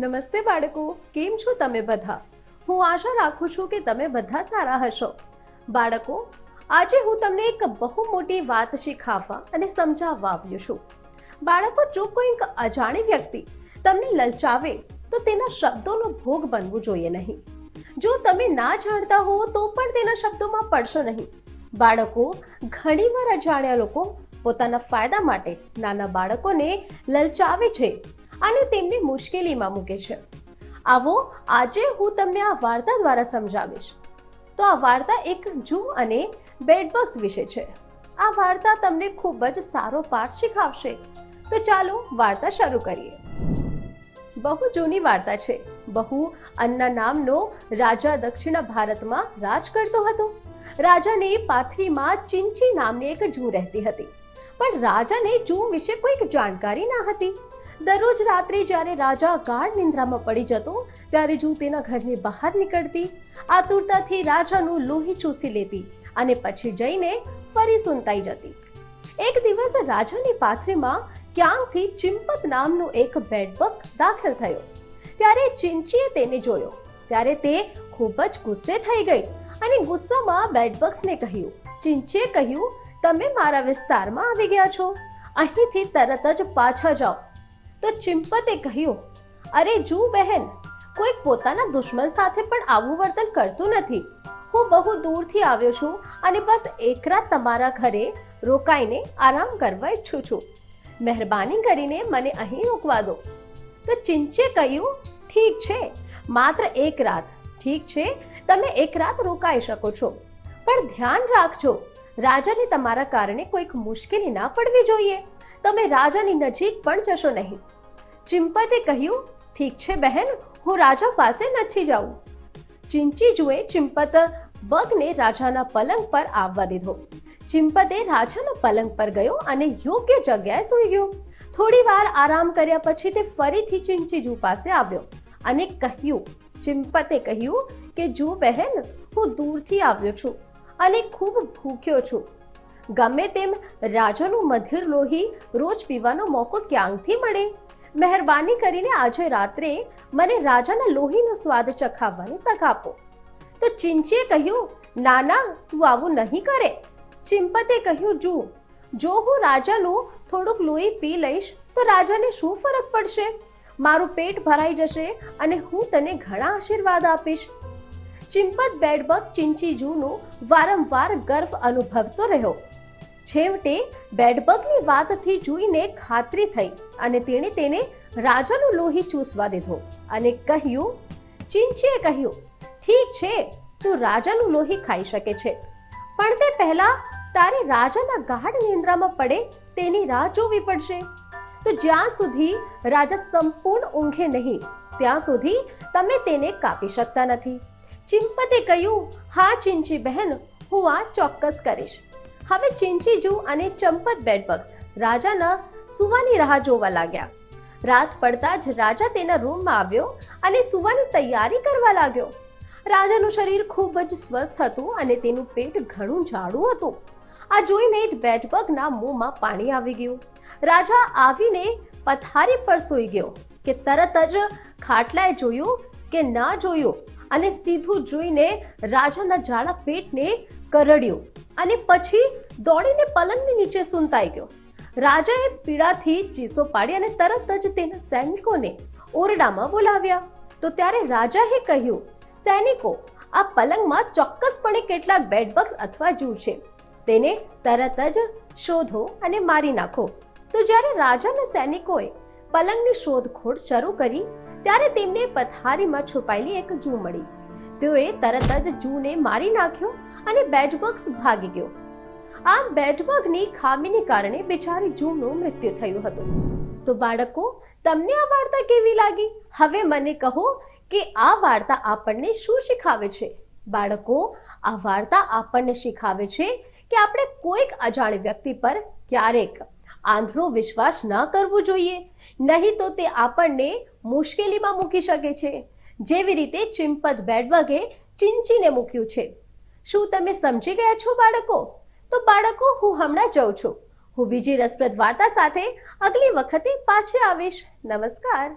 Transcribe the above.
નમસ્તે બાળકો, કેમ છો તમે બધા? હું આશા રાખું છું કે તમે બધા સારા હશો. બાળકો, આજે હું તમને એક બહુ મોટી વાત શીખવવા અને સમજાવવા આવ્યો છું. બાળકો, જો કોઈક અજાણી વ્યક્તિ તમને લલચાવે તો તેના શબ્દોનો ભોગ બનવું જોઈએ નહીં. જો તમે ના જાણતા હો તો પણ તેના શબ્દોમાં પડશો નહીં. બાળકો, ઘણીવાર અજાણ્યા લોકો પોતાના ફાયદા માટે નાના બાળકોને લલચાવે છે અને તેમને મુશ્કેલીમાં મૂકે છે. આવો આજે હું તમને આ વાર્તા દ્વારા સમજાવીશ. તો આ વાર્તા એક જૂ અને બેડબગ્સ વિશે છે. આ વાર્તા તમને ખૂબ જ સારો પાઠ શીખવશે. તો ચાલો વાર્તા શરૂ કરીએ. બહુ જૂની વાર્તા છે. બહુ અન્ના નામનો રાજા દક્ષિણ ભારતમાં રાજ કરતો હતો. રાજાની પાથરીમાં ચિંચી નામની એક જૂ રહેતી હતી. પણ રાજાને જૂ વિશે કોઈક જાણકારી ના હતી. દરરોજ રાત્રે જ્યારે રાજા ગાઢ નિંદ્રામાં પડી જતો ત્યારે જૂ તેના ઘરની બહાર નીકળતી, આતુરતાથી રાજાનું લોહી ચૂસી લેતી અને પછી જઈને ફરી સૂંતાઈ જતી. એક દિવસ રાજાની પાથરીમાં ક્યાંકથી ચિંપત નામનો એક બેડબગ દાખલ થયો. ત્યારે ચિંચીએ તેને જોયો ત્યારે તે ખૂબ જ ગુસ્સે થઈ ગઈ અને ગુસ્સામાં બેડબગ્સને કહ્યું. ચિંચીએ કહ્યું, તમે મારા વિસ્તારમાં આવી ગયા છો, અહીંથી તરત જ પાછા જાઓ. તો ચિંપતે કહ્યું, અરે જૂ બહેન, કોઈક પોતાના દુશ્મન સાથે પણ આવું વર્તન કરતું નથી. હું બહુ દૂરથી આવ્યો છું અને બસ એક રાત તમારા ઘરે રોકાઈને આરામ કરવા ઈચ્છું છું. મહેરબાની કરીને મને અહીં રોકવા દો. તો ચિંચે કહ્યું, ઠીક છે, માત્ર એક રાત. ઠીક છે, તમે એક રાત રોકાઈ શકો છો, પણ ધ્યાન રાખજો, રાજાને તમારા કારણે કોઈક મુશ્કેલી ના પડવી જોઈએ. તમે રાજાની નજીક પણ જશો નહીં. ચિંપતે કહ્યું, ઠીક છે બહેન, હું રાજા પાસે નથી જાઉં. ચિંચી જુએ ચિંપત બગને રાજાના પલંગ પર આવવા દીધો. ચિંપતે રાજાના પલંગ પર ગયો અને યોગ્ય જગ્યાએ સૂઈ ગયો. થોડી વાર આરામ કર્યા પછી તે ફરીથી ચિંચી જૂ પાસે આવ્યો અને કહ્યું, ચિંપતે કહ્યું કે જૂ બહેન, હું દૂરથી આવ્યો છું અને ખૂબ ભૂખ્યો છું. ગમે તેમ રાજાનું મધુર લોહી રોજ પીવાનો મોકો ક્યાંકથી મળે. મહેરબાની કરીને આજે રાત્રે મને રાજાના લોહીનો સ્વાદ ચખાવવાની તક આપો. તો ચિંચીએ કહ્યું, ના ના, તું આવું નહીં કરે. ચિંપતે કહ્યું, જો હું રાજાનું થોડુંક લોહી પી લઈશ તો રાજાને શું ફરક પડશે? મારું પેટ ભરાઈ જશે અને હું તને ઘણા આશીર્વાદ આપીશ. ચિંપત બેડબગ ચિંચી જૂનો વારંવાર ગર્વ અનુભવતો રહ્યો. છેવટે બેડબગની વાતથી જૂઈને ખાતરી થઈ અને તેણે તેને રાજાનું લોહી ચૂસવા દીધો અને કહ્યું, ચિંચીએ કહ્યું, ઠીક છે, તું રાજાનું લોહી ખાઈ શકે છે, પણ તે પહેલા તારે રાજાના ગાઢ નિંદ્રામાં પડે તેની રાહ જોવી પડશે. તો જ્યાં સુધી રાજા સંપૂર્ણ ઊંઘે નહીં ત્યાં સુધી તમે તેને કાપી શકતા નથી. ચિંપતે કહ્યું, હા ચિંચી બહેન, હું આ ચોક્કસ કરીશ. હવે ચિંચી જૂ અને ચંપત બેડબગ્સ રાજાના સુવાની રાહ જોવા લાગ્યા. રાત પડતા જ રાજા તેના રૂમમાં આવ્યો અને સુવાની તૈયારી કરવા લાગ્યો. રાજાનું શરીર ખૂબ જ સ્વસ્થ હતું અને તેનું પેટ ઘણું જાડું હતું. આ જોઈને જ બેડબગના મોંમાં પાણી આવી ગયું. રાજા આવીને પથારી પર સૂઈ ગયો કે તરત જ ખાટલાએ જોયું કે ના જોયું અને સીધું જોઈને રાજાના જાડા પેટને કરડ્યું અને પછી દોડીને પલંગની નીચે સૂંતાઈ ગયો. રાજાએ પીડાથી ચીસો પાડી અને તરત જ તેના સૈનિકોને ઓરડામાં બોલાવ્યા. તો ત્યારે રાજાએ કહ્યું, સૈનિકો, આ પલંગમાં ચોક્કસપણે કેટલાક બેડબગ્સ અથવા જૂ છે, તેને તરત જ શોધો અને મારી નાખો. તો જ્યારે રાજાના સૈનિકોએ પલંગની શોધખોળ શરૂ કરી ત્યારે તેમને પથારીમાં છુપાયેલી એક જૂ મળી. તેઓએ તરત જ જૂને મારી નાખ્યો અને બેડબગ્સ ભાગી ગયો. આ બેડબગની ખામીને કારણે બિચારી જૂનું મૃત્યુ થયું હતું. તો બાળકો, તમને આ વાર્તા કેવી લાગી? હવે મને કહો કે આ વાર્તા આપણને શું શીખવે છે? બાળકો, આ વાર્તા આપણને શીખવે છે કે આપણે કોઈક અજાણી વ્યક્તિ પર ક્યારેક આંધળો વિશ્વાસ ન કરવો જોઈએ, નહીં તો તે આપણને મુશ્કેલીમાં મૂકી શકે છે, જેવી રીતે ચિંપત બેડબગે ચિંચીને મૂક્યું છે. શું તમે સમજી ગયા છો બાળકો? તો બાળકો, હું હમણાં જાઉં છું. હું બીજી રસપ્રદ વાર્તા સાથે અગલી વખતે પાછી આવીશ. નમસ્કાર.